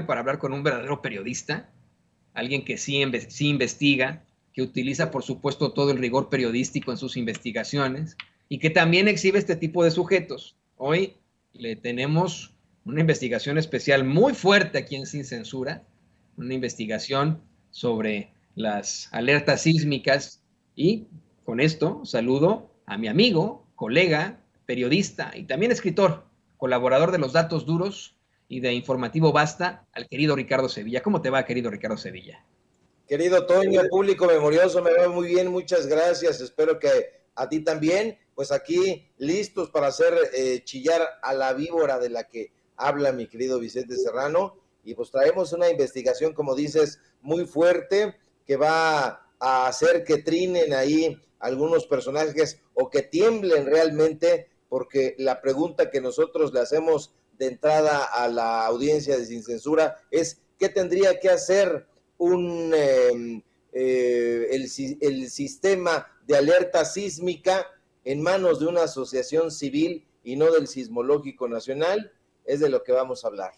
para hablar con un verdadero periodista, alguien que sí investiga, que utiliza, por supuesto, todo el rigor periodístico en sus investigaciones y que también exhibe este tipo de sujetos. Hoy le tenemos una investigación especial muy fuerte aquí en Sin Censura, una investigación sobre las alertas sísmicas y con esto saludo a mi amigo, colega, periodista y también escritor, colaborador de Los Datos Duros y de Informativo Basta, al querido Ricardo Sevilla. ¿Cómo te va, querido Ricardo Sevilla? Querido Toño, público memorioso, me va muy bien, muchas gracias, espero que a ti también, pues aquí listos para hacer chillar a la víbora de la que habla mi querido Vicente Serrano, y pues traemos una investigación, como dices, muy fuerte, que va a hacer que trinen ahí algunos personajes o que tiemblen realmente, porque la pregunta que nosotros le hacemos de entrada a la audiencia de Sin Censura es, ¿qué tendría que hacer el sistema de alerta sísmica en manos de una asociación civil y no del Sismológico Nacional? Es de lo que vamos a hablar.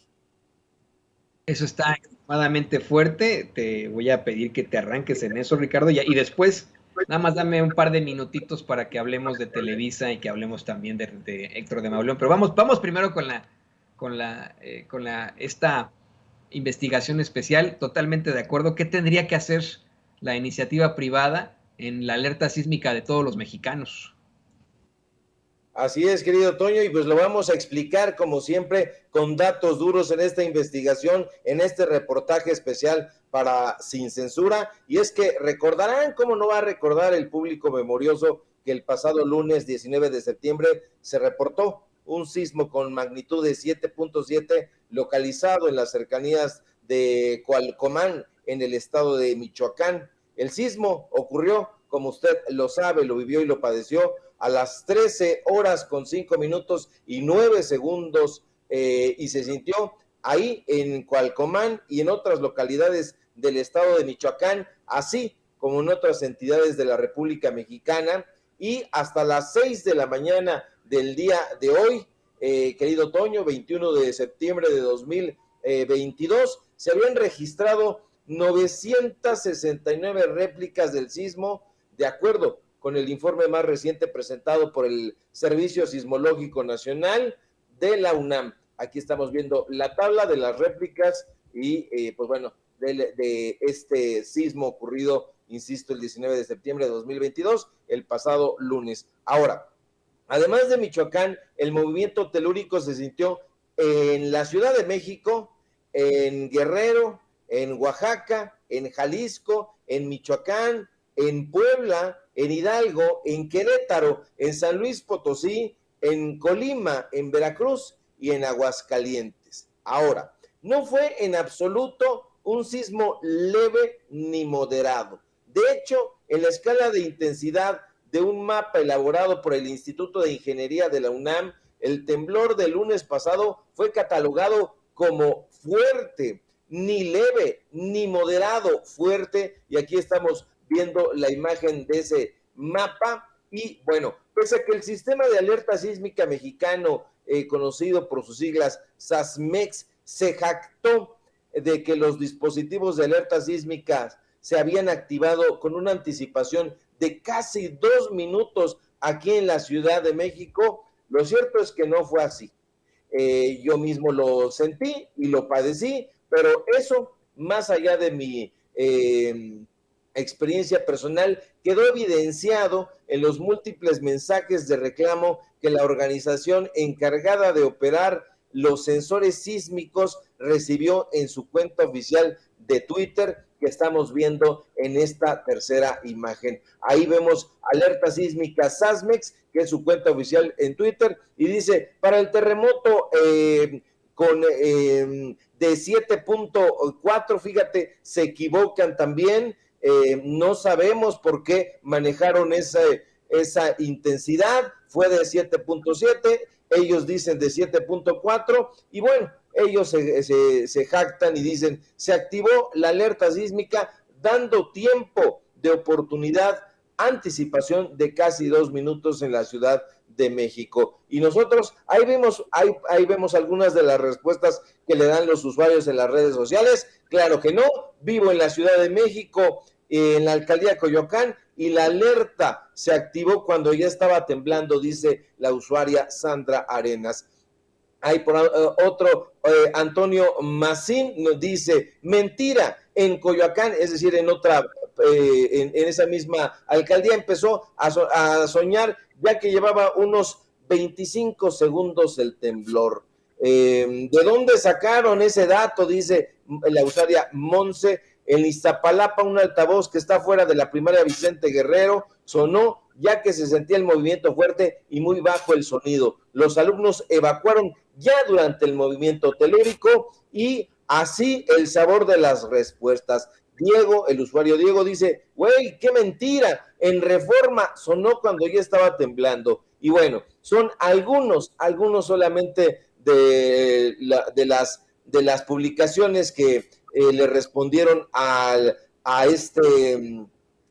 Eso está extremadamente fuerte. Te voy a pedir que te arranques en eso, Ricardo, y después nada más dame un par de minutitos para que hablemos de Televisa y que hablemos también de Héctor de Mauleón. Pero vamos primero con esta investigación especial. Totalmente de acuerdo. ¿Qué tendría que hacer la iniciativa privada en la alerta sísmica de todos los mexicanos? Así es, querido Toño, y pues lo vamos a explicar como siempre con datos duros en esta investigación, en este reportaje especial para Sin Censura. Y es que recordarán, cómo no va a recordar el público memorioso, que el pasado lunes 19 de septiembre se reportó un sismo con magnitud de 7.7 localizado en las cercanías de Cualcomán, en el estado de Michoacán. El sismo ocurrió, como usted lo sabe, lo vivió y lo padeció, a las 13 horas con 5 minutos y 9 segundos y se sintió ahí en Cualcomán y en otras localidades del estado de Michoacán, así como en otras entidades de la República Mexicana, y hasta las 6 de la mañana del día de hoy, querido Toño, 21 de septiembre de 2022, se habían registrado 969 réplicas del sismo, de acuerdo con el informe más reciente presentado por el Servicio Sismológico Nacional de la UNAM. Aquí estamos viendo la tabla de las réplicas y pues bueno, de este sismo ocurrido, insisto, el 19 de septiembre de 2022, el pasado lunes. Ahora, además de Michoacán, el movimiento telúrico se sintió en la Ciudad de México, en Guerrero, en Oaxaca, en Jalisco, en Michoacán, en Puebla, en Hidalgo, en Querétaro, en San Luis Potosí, en Colima, en Veracruz y en Aguascalientes. Ahora, no fue en absoluto un sismo leve ni moderado. De hecho, en la escala de intensidad de un mapa elaborado por el Instituto de Ingeniería de la UNAM, el temblor del lunes pasado fue catalogado como fuerte, ni leve, ni moderado, fuerte, y aquí estamos viendo la imagen de ese mapa. Y bueno, pese a que el sistema de alerta sísmica mexicano, conocido por sus siglas SASMEX, se jactó de que los dispositivos de alerta sísmica se habían activado con una anticipación de casi 2 minutos aquí en la Ciudad de México, lo cierto es que no fue así. Yo mismo lo sentí y lo padecí, pero eso, más allá de mi experiencia personal, quedó evidenciado en los múltiples mensajes de reclamo que la organización encargada de operar los sensores sísmicos recibió en su cuenta oficial de Twitter, que estamos viendo en esta tercera imagen. Ahí vemos alerta sísmica SASMEX, que es su cuenta oficial en Twitter, y dice, para el terremoto de 7.4, fíjate, se equivocan también, no sabemos por qué manejaron esa intensidad, fue de 7.7, ellos dicen de 7.4, y bueno, ellos se jactan y dicen, se activó la alerta sísmica dando tiempo de oportunidad, anticipación de casi 2 minutos en la Ciudad de México. Y nosotros ahí vemos algunas de las respuestas que le dan los usuarios en las redes sociales. Claro que no, vivo en la Ciudad de México, en la alcaldía de Coyoacán, y la alerta se activó cuando ya estaba temblando, dice la usuaria Sandra Arenas. Hay por otro, Antonio Macín nos dice, mentira, en Coyoacán, es decir, en otra, en esa misma alcaldía, empezó a soñar ya que llevaba unos 25 segundos el temblor. ¿De dónde sacaron ese dato? Dice la usuaria Monse. En Iztapalapa, un altavoz que está fuera de la primaria Vicente Guerrero sonó ya que se sentía el movimiento fuerte y muy bajo el sonido. Los alumnos evacuaron ya durante el movimiento telúrico y así el sabor de las respuestas. Diego, el usuario Diego dice, güey, qué mentira, en Reforma sonó cuando ya estaba temblando. Y bueno, son algunos solamente de las publicaciones que le respondieron a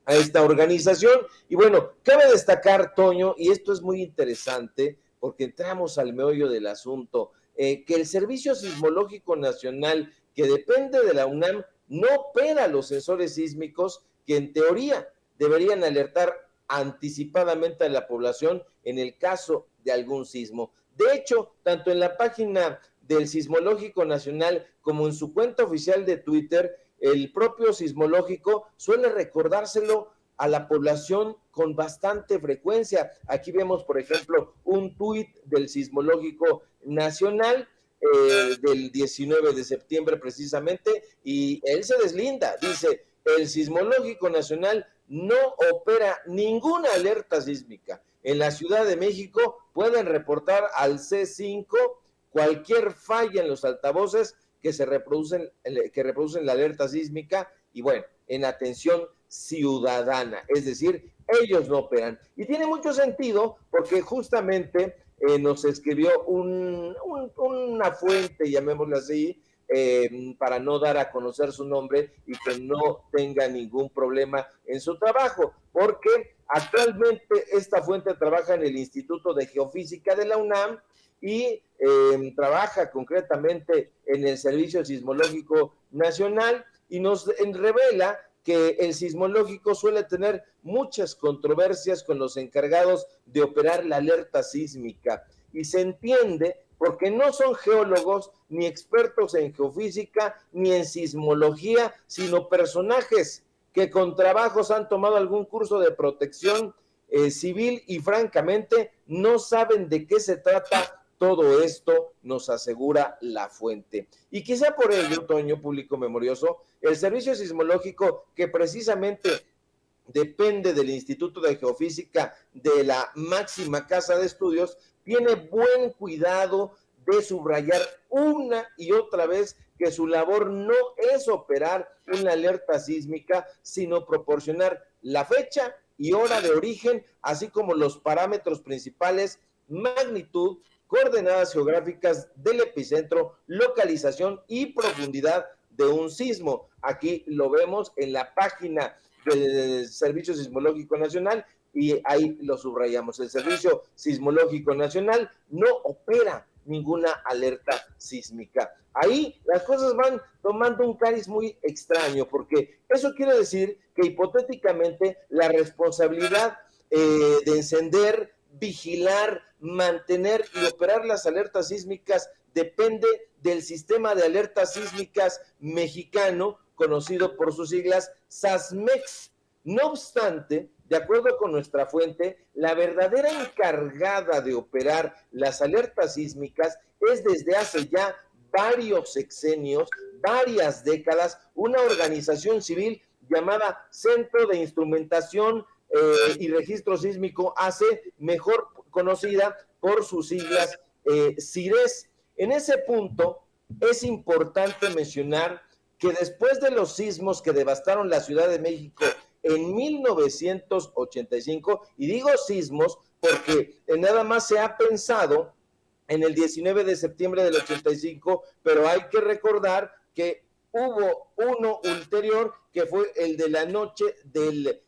esta organización. Y bueno, cabe destacar, Toño, y esto es muy interesante porque entramos al meollo del asunto, que el Servicio Sismológico Nacional, que depende de la UNAM, no opera los sensores sísmicos que en teoría deberían alertar anticipadamente a la población en el caso de algún sismo. De hecho, tanto en la página del Sismológico Nacional como en su cuenta oficial de Twitter, el propio Sismológico suele recordárselo a la población con bastante frecuencia. Aquí vemos, por ejemplo, un tuit del Sismológico Nacional del 19 de septiembre precisamente, y él se deslinda, dice, el Sismológico Nacional no opera ninguna alerta sísmica. En la Ciudad de México pueden reportar al C5 cualquier falla en los altavoces que reproducen la alerta sísmica y bueno, en atención ciudadana, es decir, ellos no operan. Y tiene mucho sentido porque justamente nos escribió una fuente, llamémosle así, para no dar a conocer su nombre y que no tenga ningún problema en su trabajo, porque actualmente esta fuente trabaja en el Instituto de Geofísica de la UNAM y trabaja concretamente en el Servicio Sismológico Nacional y nos revela que el sismológico suele tener muchas controversias con los encargados de operar la alerta sísmica y se entiende porque no son geólogos ni expertos en geofísica ni en sismología, sino personajes que con trabajos han tomado algún curso de protección civil y francamente no saben de qué se trata todo esto, nos asegura la fuente. Y quizá por ello, Toño, público memorioso, el Servicio Sismológico, que precisamente depende del Instituto de Geofísica de la máxima casa de estudios, tiene buen cuidado de subrayar una y otra vez que su labor no es operar una alerta sísmica, sino proporcionar la fecha y hora de origen, así como los parámetros principales, magnitud, coordenadas geográficas del epicentro, localización y profundidad de un sismo. Aquí lo vemos en la página del Servicio Sismológico Nacional y ahí lo subrayamos. El Servicio Sismológico Nacional no opera ninguna alerta sísmica. Ahí las cosas van tomando un cariz muy extraño, porque eso quiere decir que hipotéticamente la responsabilidad de encender, vigilar, mantener y operar las alertas sísmicas depende del sistema de alertas sísmicas mexicano, conocido por sus siglas SASMEX. No obstante, de acuerdo con nuestra fuente, la verdadera encargada de operar las alertas sísmicas es desde hace ya varios sexenios, varias décadas, una organización civil llamada Centro de Instrumentación y Registro Sísmico AC, mejor conocida por sus siglas CIRES. En ese punto es importante mencionar que después de los sismos que devastaron la Ciudad de México en 1985, y digo sismos porque nada más se ha pensado en el 19 de septiembre del 85, pero hay que recordar que hubo uno ulterior que fue el de la noche del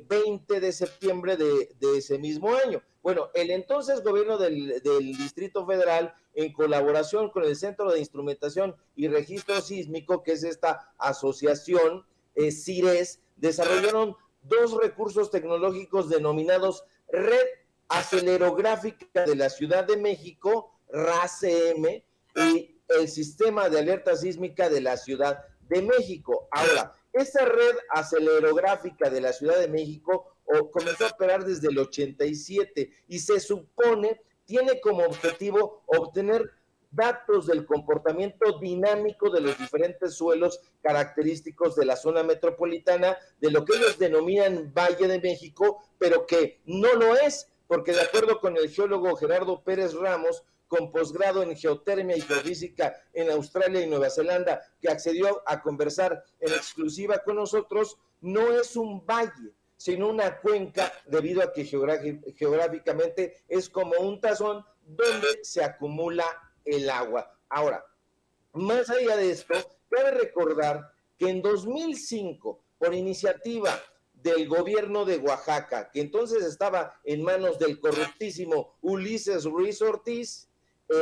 20 de septiembre de ese mismo año. Bueno, el entonces gobierno del Distrito Federal, en colaboración con el Centro de Instrumentación y Registro Sísmico, que es esta asociación, CIRES, desarrollaron dos recursos tecnológicos denominados Red Acelerográfica de la Ciudad de México, RACM, y el Sistema de Alerta Sísmica de la Ciudad de México. Ahora, esta red acelerográfica de la Ciudad de México comenzó a operar desde el 87 y se supone tiene como objetivo obtener datos del comportamiento dinámico de los diferentes suelos característicos de la zona metropolitana, de lo que ellos denominan Valle de México, pero que no lo es, porque de acuerdo con el geólogo Gerardo Pérez Ramos, con posgrado en geotermia y geofísica en Australia y Nueva Zelanda, que accedió a conversar en exclusiva con nosotros, no es un valle, sino una cuenca, debido a que geográficamente es como un tazón donde se acumula el agua. Ahora, más allá de esto, cabe recordar que en 2005, por iniciativa del gobierno de Oaxaca, que entonces estaba en manos del corruptísimo Ulises Ruiz Ortiz,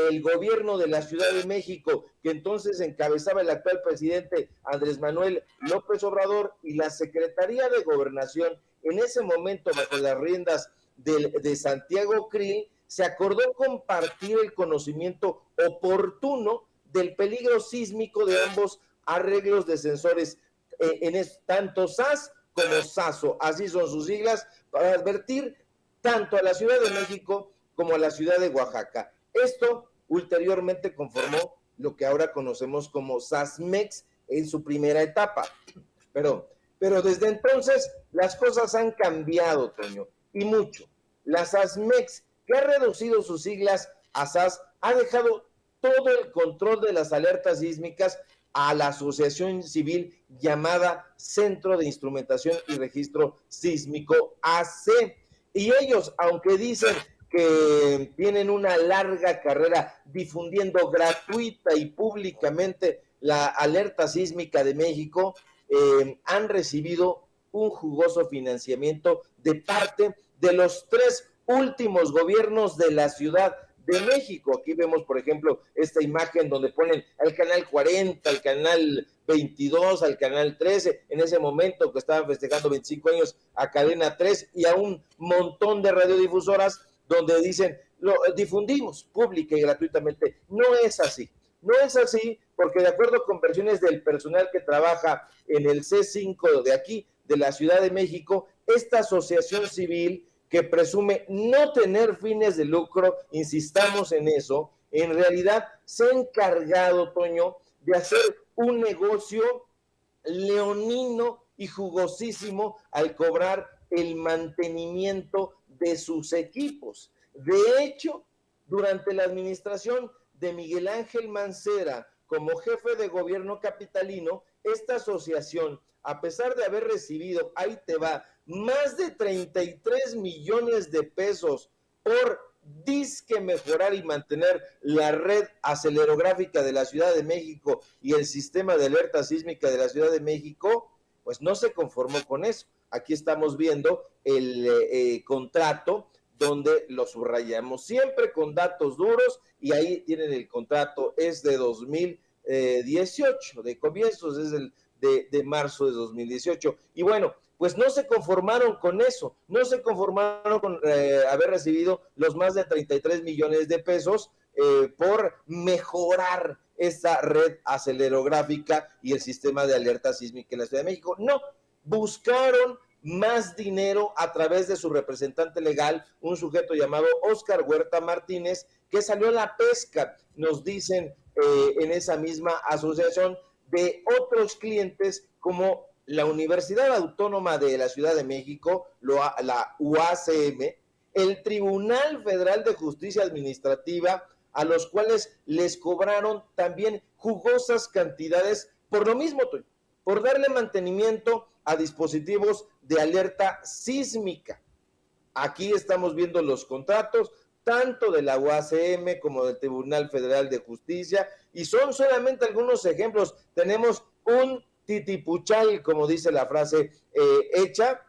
el gobierno de la Ciudad de México, que entonces encabezaba el actual presidente Andrés Manuel López Obrador, y la Secretaría de Gobernación, en ese momento bajo las riendas de Santiago Krill, se acordó compartir el conocimiento oportuno del peligro sísmico de ambos arreglos de sensores, tanto SAS como SASO, así son sus siglas, para advertir tanto a la Ciudad de México como a la ciudad de Oaxaca. Esto ulteriormente conformó lo que ahora conocemos como SASMEX en su primera etapa. Pero desde entonces las cosas han cambiado, Toño, y mucho. La SASMEX, que ha reducido sus siglas a SAS, ha dejado todo el control de las alertas sísmicas a la asociación civil llamada Centro de Instrumentación y Registro Sísmico, AC. Y ellos, aunque dicen que tienen una larga carrera difundiendo gratuita y públicamente la alerta sísmica de México, han recibido un jugoso financiamiento de parte de los tres últimos gobiernos de la Ciudad de México. Aquí vemos, por ejemplo, esta imagen donde ponen al canal 40, al canal 22, al canal 13, en ese momento que estaban festejando 25 años a Cadena 3 y a un montón de radiodifusoras donde dicen, lo difundimos pública y gratuitamente. No es así. No es así, porque de acuerdo con versiones del personal que trabaja en el C5 de aquí, de la Ciudad de México, esta asociación civil que presume no tener fines de lucro, insistamos en eso, en realidad se ha encargado, Toño, de hacer un negocio leonino y jugosísimo al cobrar el mantenimiento de sus equipos. De hecho, durante la administración de Miguel Ángel Mancera como jefe de gobierno capitalino, esta asociación, a pesar de haber recibido, ahí te va, más de 33 millones de pesos por disque mejorar y mantener la red acelerográfica de la Ciudad de México y el sistema de alerta sísmica de la Ciudad de México, pues no se conformó con eso. Aquí estamos viendo el contrato donde lo subrayamos siempre con datos duros, y ahí tienen el contrato, es de 2018, de comienzos, es de marzo de 2018. Y bueno, pues no se conformaron con eso, no se conformaron con haber recibido los más de 33 millones de pesos por mejorar esta red acelerográfica y el sistema de alerta sísmica en la Ciudad de México. No, buscaron más dinero a través de su representante legal, un sujeto llamado Óscar Huerta Martínez, que salió a la pesca, nos dicen en esa misma asociación, de otros clientes como la Universidad Autónoma de la Ciudad de México, la UACM, el Tribunal Federal de Justicia Administrativa, a los cuales les cobraron también jugosas cantidades por lo mismo, por darle mantenimiento a dispositivos de alerta sísmica. Aquí estamos viendo los contratos, tanto de la UACM como del Tribunal Federal de Justicia, y son solamente algunos ejemplos. Tenemos un titipuchal, como dice la frase hecha,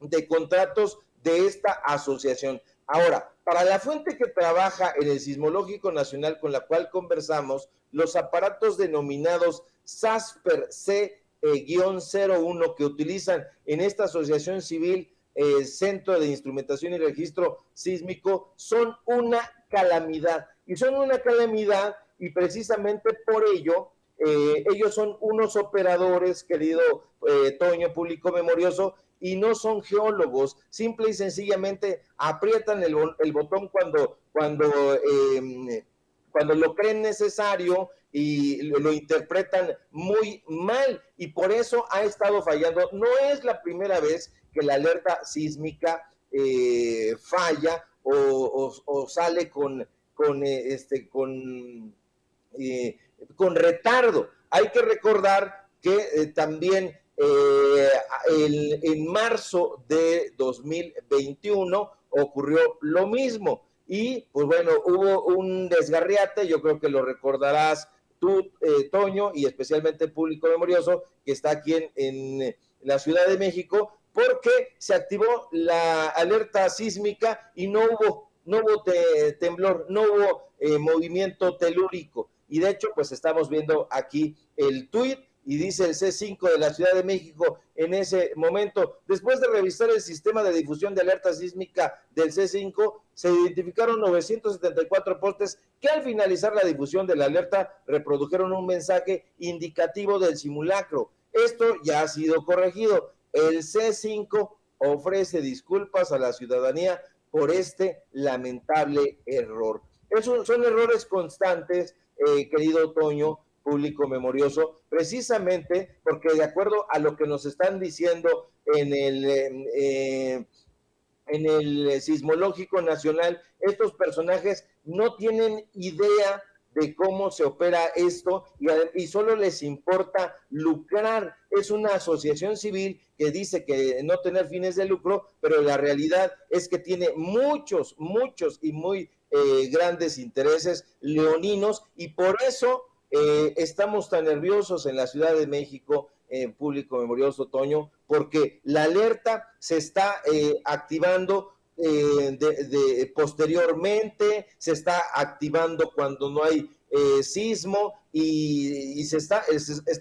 de contratos de esta asociación. Ahora, para la fuente que trabaja en el Sismológico Nacional con la cual conversamos, los aparatos denominados SASPER C-01 que utilizan en esta asociación civil Centro de Instrumentación y Registro Sísmico son una calamidad. Y son una calamidad y precisamente por ello ellos son unos operadores, querido Toño, público memorioso, y no son geólogos, simple y sencillamente aprietan el botón cuando lo creen necesario y lo interpretan muy mal y por eso ha estado fallando. No es la primera vez que la alerta sísmica falla o sale con retardo. Hay que recordar que también en marzo de 2021 ocurrió lo mismo y pues bueno, hubo un desgarriate, yo creo que lo recordarás tú, Toño, y especialmente el público memorioso que está aquí en la Ciudad de México, porque se activó la alerta sísmica y no hubo temblor, no hubo movimiento telúrico. Y de hecho, pues estamos viendo aquí el tuit y dice el C5 de la Ciudad de México en ese momento, después de revisar el sistema de difusión de alerta sísmica del C5, se identificaron 974 postes que al finalizar la difusión de la alerta reprodujeron un mensaje indicativo del simulacro. Esto ya ha sido corregido. El C5 ofrece disculpas a la ciudadanía por este lamentable error. Son errores constantes, querido Toño, público memorioso, precisamente porque de acuerdo a lo que nos están diciendo en el Sismológico Nacional, estos personajes no tienen idea de cómo se opera esto y solo les importa lucrar. Es una asociación civil que dice que no tener fines de lucro, pero la realidad es que tiene muchos y muy grandes intereses leoninos y por eso estamos tan nerviosos en la Ciudad de México, público memorioso, Toño, porque la alerta se está activando posteriormente, se está activando cuando no hay sismo y se está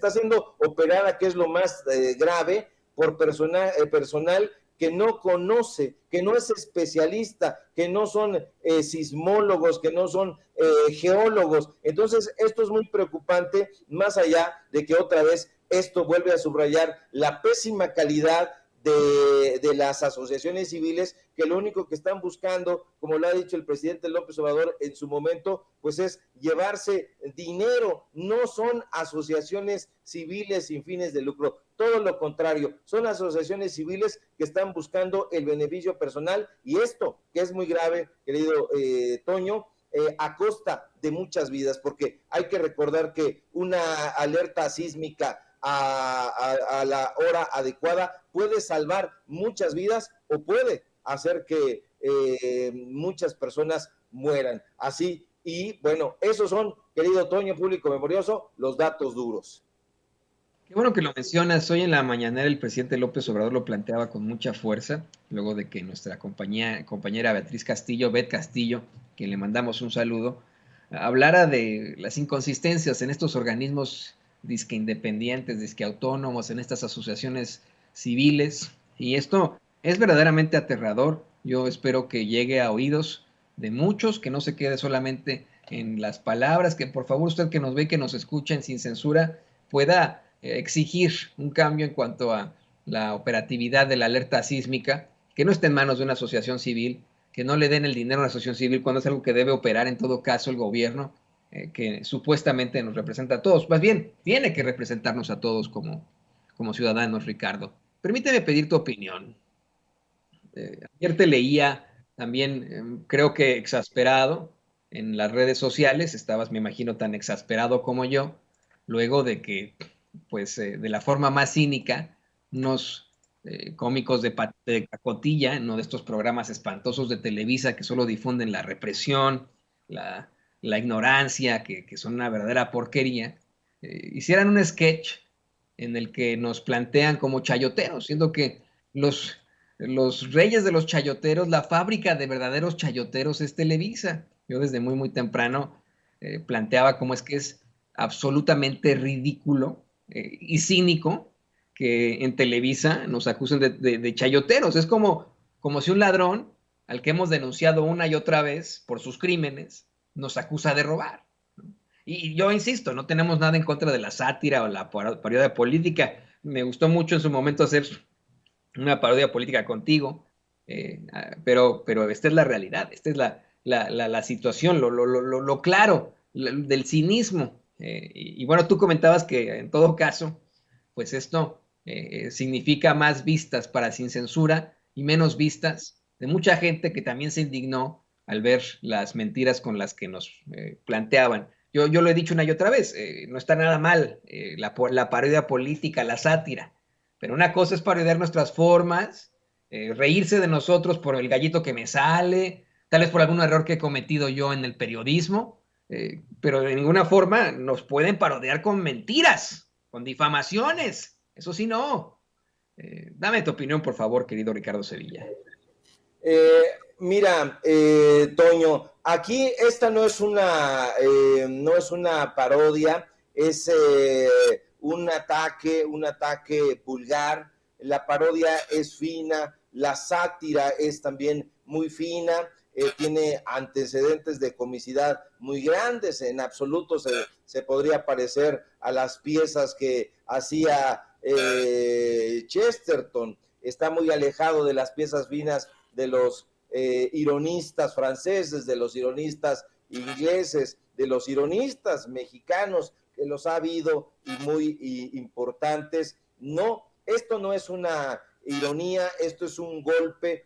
haciendo operada, que es lo más grave, por personal que no conoce, que no es especialista, que no son sismólogos, que no son geólogos. Entonces, esto es muy preocupante, más allá de que otra vez esto vuelve a subrayar la pésima calidad de las asociaciones civiles, que lo único que están buscando, como lo ha dicho el presidente López Obrador en su momento, pues es llevarse dinero. No son asociaciones civiles sin fines de lucro, todo lo contrario, son asociaciones civiles que están buscando el beneficio personal y esto, que es muy grave, querido Toño, a costa de muchas vidas, porque hay que recordar que una alerta sísmica a la hora adecuada puede salvar muchas vidas o puede hacer que muchas personas mueran. Así, y bueno, esos son, querido Toño, público memorioso, los datos duros. Qué bueno que lo mencionas. Hoy en la mañanera el presidente López Obrador lo planteaba con mucha fuerza, luego de que nuestra compañera Beatriz Castillo, Bet Castillo, que le mandamos un saludo, hablara de las inconsistencias en estos organismos disque independientes, disque autónomos, en estas asociaciones civiles. Y esto es verdaderamente aterrador. Yo espero que llegue a oídos de muchos, que no se quede solamente en las palabras, que por favor usted que nos ve, que nos escuchen sin censura, pueda exigir un cambio en cuanto a la operatividad de la alerta sísmica, que no esté en manos de una asociación civil, que no le den el dinero a una asociación civil cuando es algo que debe operar en todo caso el gobierno, que supuestamente nos representa a todos. Más bien, tiene que representarnos a todos como ciudadanos, Ricardo. Permíteme pedir tu opinión. Ayer te leía también, creo que exasperado, en las redes sociales, estabas, me imagino, tan exasperado como yo, luego de que pues de la forma más cínica, unos cómicos de cacotilla, ¿no? De estos programas espantosos de Televisa que solo difunden la represión, la ignorancia, que son una verdadera porquería, hicieran un sketch en el que nos plantean como chayoteros, siendo que los los reyes de los chayoteros, la fábrica de verdaderos chayoteros es Televisa. Yo desde muy, muy temprano planteaba cómo es que es absolutamente ridículo y cínico que en Televisa nos acusen de chayoteros. Es como si un ladrón al que hemos denunciado una y otra vez por sus crímenes nos acusa de robar. Y yo insisto, no tenemos nada en contra de la sátira o la parodia política. Me gustó mucho en su momento hacer una parodia política contigo, pero esta es la realidad, esta es la situación, lo claro del cinismo. Y bueno, tú comentabas que en todo caso, pues esto significa más vistas para Sin Censura y menos vistas de mucha gente que también se indignó al ver las mentiras con las que nos planteaban. Yo lo he dicho una y otra vez, no está nada mal la parodia política, la sátira, pero una cosa es parodiar nuestras formas, reírse de nosotros por el gallito que me sale, tal vez por algún error que he cometido yo en el periodismo, pero de ninguna forma nos pueden parodiar con mentiras, con difamaciones. Eso sí, no. Dame tu opinión, por favor, querido Ricardo Sevilla. Mira, Toño, aquí esta no es una parodia, es un ataque vulgar. La parodia es fina, la sátira es también muy fina, tiene antecedentes de comicidad muy grandes. En absoluto se podría parecer a las piezas que hacía Chesterton. Está muy alejado de las piezas finas de los ironistas franceses, de los ironistas ingleses, de los ironistas mexicanos, que los ha habido y muy importantes. No, esto no es una ironía, esto es un golpe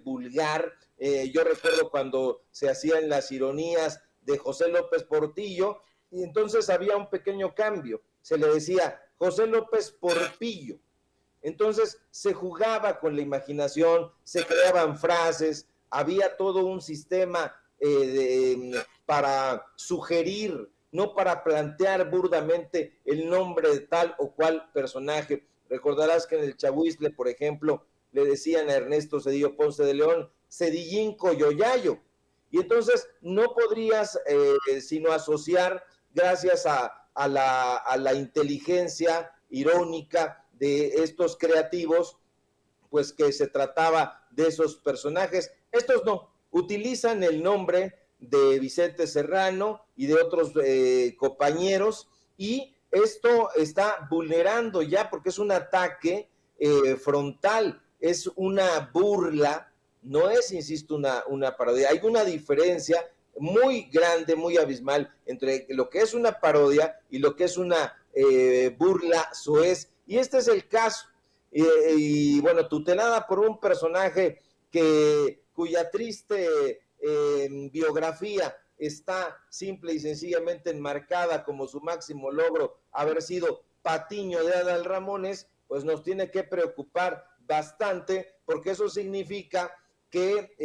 vulgar. Yo recuerdo cuando se hacían las ironías de José López Portillo, y entonces había un pequeño cambio, se le decía José López Porpillo. Entonces se jugaba con la imaginación, se creaban frases, había todo un sistema para sugerir, no para plantear burdamente el nombre de tal o cual personaje. Recordarás que en el Chahuizle, por ejemplo, le decían a Ernesto Zedillo Ponce de León, Cedillín Coyoyayo. Y entonces no podrías sino asociar, gracias a la inteligencia irónica de estos creativos, pues que se trataba de esos personajes. Estos no, utilizan el nombre de Vicente Serrano y de otros compañeros, y esto está vulnerando ya, porque es un ataque frontal, es una burla, no es, insisto, una parodia. Hay una diferencia muy grande, muy abismal entre lo que es una parodia y lo que es una burla soez. Y este es el caso. Y bueno, tutelada por un personaje cuya triste biografía está simple y sencillamente enmarcada como su máximo logro haber sido patiño de Adal Ramones, pues nos tiene que preocupar bastante, porque eso significa que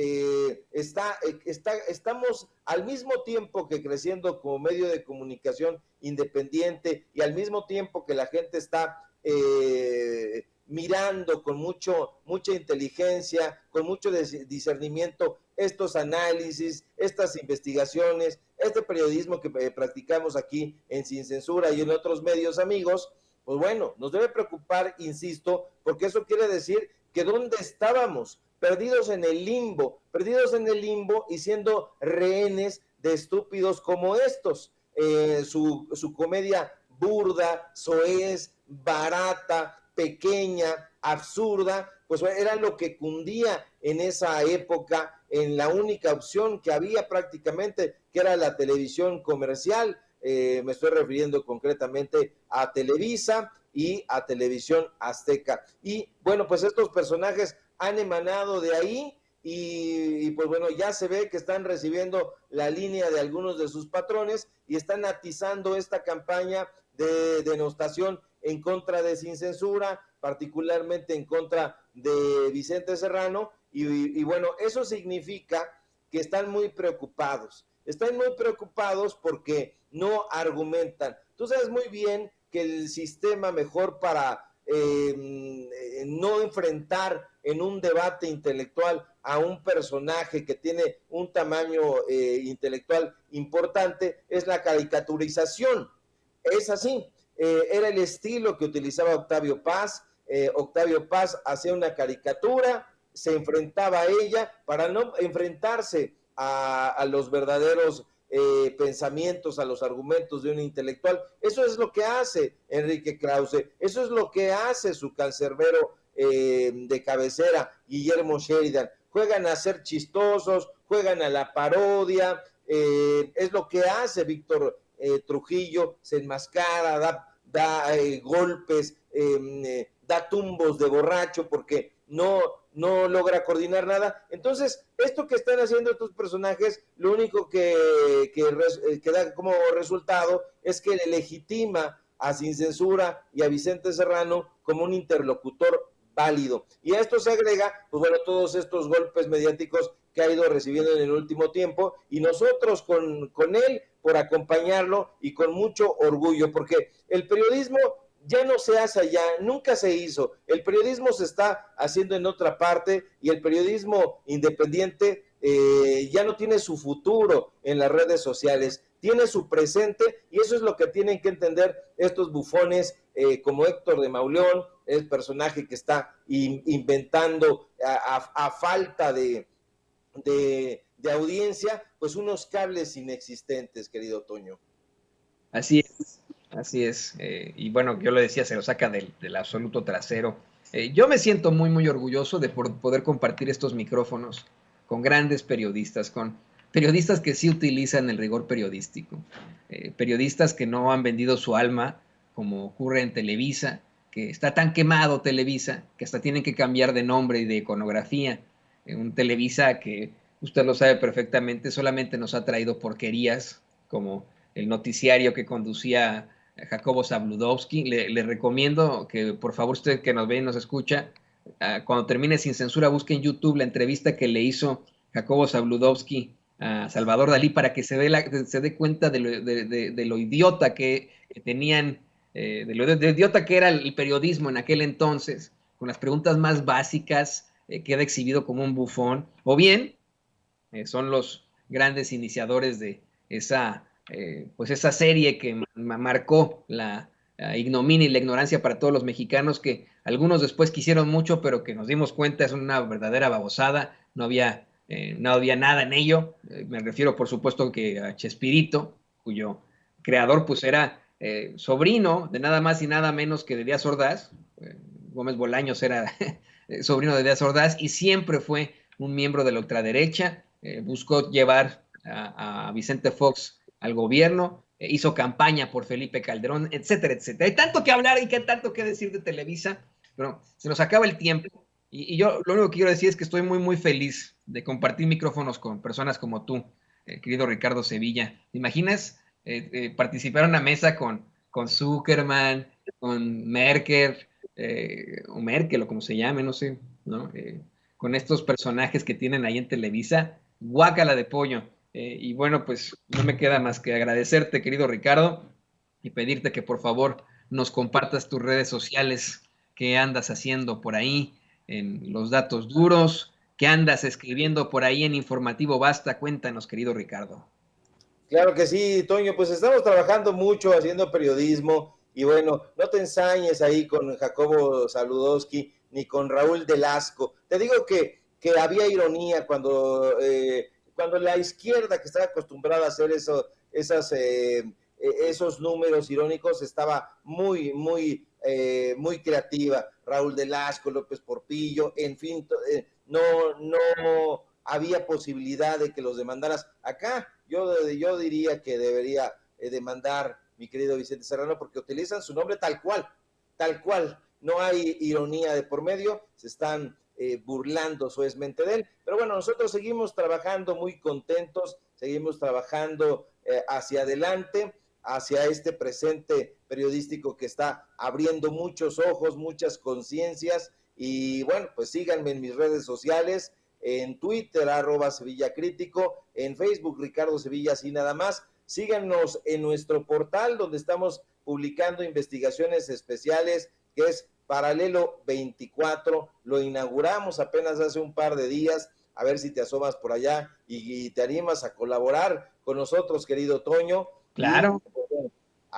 estamos al mismo tiempo que creciendo como medio de comunicación independiente, y al mismo tiempo que la gente está mirando con mucha inteligencia, con mucho discernimiento estos análisis, estas investigaciones, este periodismo que practicamos aquí en Sin Censura y en otros medios amigos. Pues bueno, nos debe preocupar, insisto, porque eso quiere decir que ¿dónde estábamos? Perdidos en el limbo y siendo rehenes de estúpidos como estos. Su comedia burda, soez, barata, pequeña, absurda, pues era lo que cundía en esa época, en la única opción que había prácticamente, que era la televisión comercial. Me estoy refiriendo concretamente a Televisa y a Televisión Azteca. Y bueno, pues estos personajes han emanado de ahí, y pues bueno, ya se ve que están recibiendo la línea de algunos de sus patrones y están atizando esta campaña de denostación en contra de Sin Censura, particularmente en contra de Vicente Serrano, y bueno, eso significa que están muy preocupados porque no argumentan. Tú sabes muy bien que el sistema mejor para no enfrentar en un debate intelectual a un personaje que tiene un tamaño intelectual importante, es la caricaturización. Es así, era el estilo que utilizaba Octavio Paz. Octavio Paz hacía una caricatura, se enfrentaba a ella para no enfrentarse a los verdaderos pensamientos, a los argumentos de un intelectual. Eso es lo que hace Enrique Krause, eso es lo que hace su cancerbero de cabecera, Guillermo Sheridan. Juegan a ser chistosos, juegan a la parodia, es lo que hace Víctor Trujillo, se enmascara, da golpes, da tumbos de borracho porque no logra coordinar nada. Entonces, esto que están haciendo estos personajes, lo único que da como resultado es que le legitima a Sin Censura y a Vicente Serrano como un interlocutor válido. Y a esto se agrega, pues bueno, todos estos golpes mediáticos que ha ido recibiendo en el último tiempo, y nosotros con él por acompañarlo y con mucho orgullo, porque el periodismo ya no se hace allá, nunca se hizo. El periodismo se está haciendo en otra parte y el periodismo independiente ya no tiene su futuro en las redes sociales, tiene su presente, y eso es lo que tienen que entender estos bufones como Héctor de Mauleón, el personaje que está inventando a falta de audiencia, pues unos cables inexistentes, querido Toño. Así es. Así es, y bueno, yo lo decía, se lo saca del absoluto trasero. Yo me siento muy, muy orgulloso de poder compartir estos micrófonos con grandes periodistas, con periodistas que sí utilizan el rigor periodístico, periodistas que no han vendido su alma, como ocurre en Televisa, que está tan quemado Televisa, que hasta tienen que cambiar de nombre y de iconografía. Un Televisa que, usted lo sabe perfectamente, solamente nos ha traído porquerías, como el noticiario que conducía Jacobo Zabludovsky. Le recomiendo que, por favor, usted que nos ve y nos escucha, cuando termine Sin Censura, busque en YouTube la entrevista que le hizo Jacobo Zabludovsky a Salvador Dalí para que se dé cuenta de lo idiota que tenían, de lo idiota que era el periodismo en aquel entonces, con las preguntas más básicas, queda exhibido como un bufón, o bien son los grandes iniciadores de esa pues esa serie que marcó la ignominia y la ignorancia para todos los mexicanos, que algunos después quisieron mucho, pero que nos dimos cuenta es una verdadera babosada, no había nada en ello. Me refiero, por supuesto, que a Chespirito, cuyo creador pues era sobrino de nada más y nada menos que de Díaz Ordaz. Gómez Bolaños era sobrino de Díaz Ordaz y siempre fue un miembro de la ultraderecha. Buscó llevar a Vicente Fox al gobierno, hizo campaña por Felipe Calderón, etcétera, etcétera. Hay tanto que hablar y tanto que decir de Televisa, pero se nos acaba el tiempo. Y yo lo único que quiero decir es que estoy muy, muy feliz de compartir micrófonos con personas como tú, querido Ricardo Sevilla. ¿Te imaginas participar en una mesa con Zuckerman, con Merkel, o Merkel, o como se llame, no sé, ¿no? Con estos personajes que tienen ahí en Televisa? Guácala de pollo. Y bueno, pues no me queda más que agradecerte, querido Ricardo, y pedirte que por favor nos compartas tus redes sociales, qué andas haciendo por ahí en Los Datos Duros, qué andas escribiendo por ahí en Informativo Basta. Cuéntanos, querido Ricardo. Claro que sí, Toño, pues estamos trabajando mucho haciendo periodismo, y bueno, no te ensañes ahí con Jacobo Zabludovsky ni con Raúl Delasco. Te digo que había ironía cuando la izquierda, que estaba acostumbrada a hacer esos números irónicos, estaba muy, muy, muy creativa. Raúl Delasco, López Portillo, en fin, no había posibilidad de que los demandaras. Acá yo diría que debería demandar mi querido Vicente Serrano, porque utilizan su nombre tal cual, no hay ironía de por medio, se están burlando suavemente de él. Pero bueno, nosotros seguimos trabajando muy contentos, seguimos trabajando hacia adelante, hacia este presente periodístico que está abriendo muchos ojos, muchas conciencias. Y bueno, pues síganme en mis redes sociales, en Twitter, @SevillaCrítico, en Facebook, Ricardo Sevilla, así nada más. Síganos en nuestro portal, donde estamos publicando investigaciones especiales que es Paralelo 24. Lo inauguramos apenas hace un par de días. A ver si te asomas por allá y te animas a colaborar con nosotros, querido Toño. Claro.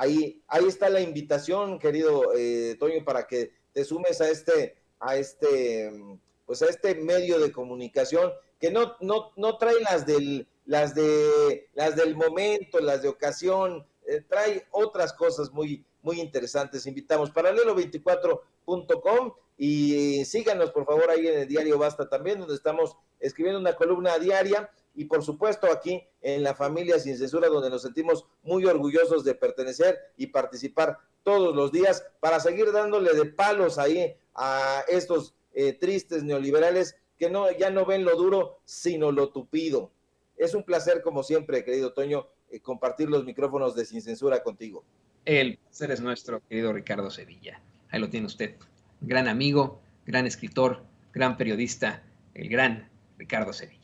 Y, ahí está la invitación, querido Toño, para que te sumes a este medio de comunicación que no trae las del momento, las de ocasión, trae otras cosas muy interesantes. Invitamos paralelo24.com y síganos por favor ahí en el diario Basta también, donde estamos escribiendo una columna diaria, y por supuesto aquí en La Familia Sin Censura, donde nos sentimos muy orgullosos de pertenecer y participar todos los días para seguir dándole de palos ahí a estos tristes neoliberales que ya no ven lo duro, sino lo tupido. Es un placer, como siempre, querido Toño, compartir los micrófonos de Sin Censura contigo. El placer es nuestro, querido Ricardo Sevilla. Ahí lo tiene usted. Gran amigo, gran escritor, gran periodista, el gran Ricardo Sevilla.